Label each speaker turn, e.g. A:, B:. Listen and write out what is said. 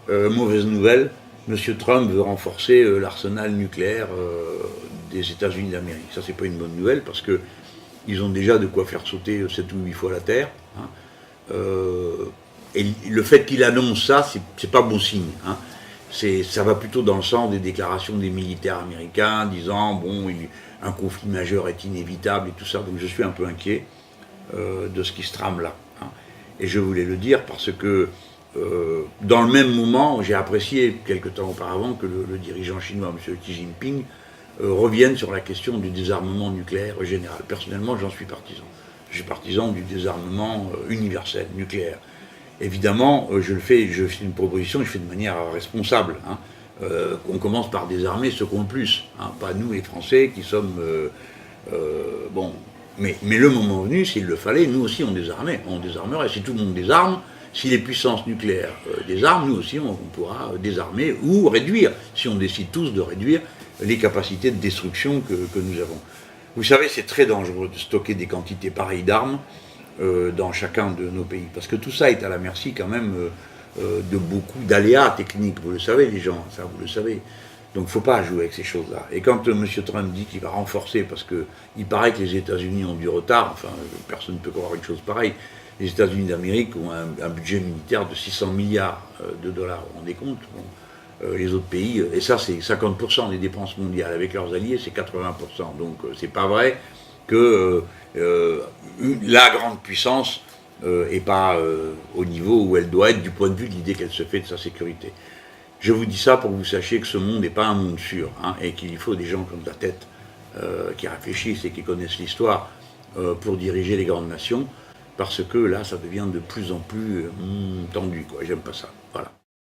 A: Mauvaise nouvelle, M. Trump veut renforcer l'arsenal nucléaire des États-Unis d'Amérique. Ça, c'est pas une bonne nouvelle parce que ils ont déjà de quoi faire sauter 7 ou 8 fois la Terre. Hein. Et le fait qu'il annonce ça, c'est pas bon signe. Hein. Ça va plutôt dans le sens des déclarations des militaires américains disant bon, un conflit majeur est inévitable et tout ça. Donc je suis un peu inquiet de ce qui se trame là. Hein. Et je voulais le dire parce que dans le même moment, j'ai apprécié quelque temps auparavant que le dirigeant chinois, M. Xi Jinping, revienne sur la question du désarmement nucléaire général. Personnellement, j'en suis partisan. Je suis partisan du désarmement universel, nucléaire. Évidemment, je fais une proposition, je fais de manière responsable. Hein. On commence par désarmer ceux qui ont le plus, hein, pas nous les Français qui sommes... bon, mais le moment venu, s'il le fallait, nous aussi on désarmerait. Si tout le monde désarme, si les puissances nucléaires désarment, nous aussi on pourra désarmer ou réduire, si on décide tous de réduire les capacités de destruction que nous avons. Vous savez, c'est très dangereux de stocker des quantités pareilles d'armes dans chacun de nos pays, parce que tout ça est à la merci quand même de beaucoup d'aléas techniques, vous le savez les gens, ça vous le savez. Donc il ne faut pas jouer avec ces choses-là. Et quand M. Trump dit qu'il va renforcer, parce qu'il paraît que les États-Unis ont du retard, enfin personne ne peut croire une chose pareille, les États-Unis d'Amérique ont un budget militaire de 600 milliards de dollars, vous vous rendez compte bon. Les autres pays, et ça c'est 50% des dépenses mondiales, avec leurs alliés c'est 80%, donc c'est pas vrai que la grande puissance n'est pas au niveau où elle doit être du point de vue de l'idée qu'elle se fait de sa sécurité. Je vous dis ça pour que vous sachiez que ce monde n'est pas un monde sûr, hein, et qu'il faut des gens qui ont de la tête, qui réfléchissent et qui connaissent l'histoire pour diriger les grandes nations, parce que là ça devient de plus en plus tendu, quoi. J'aime pas ça.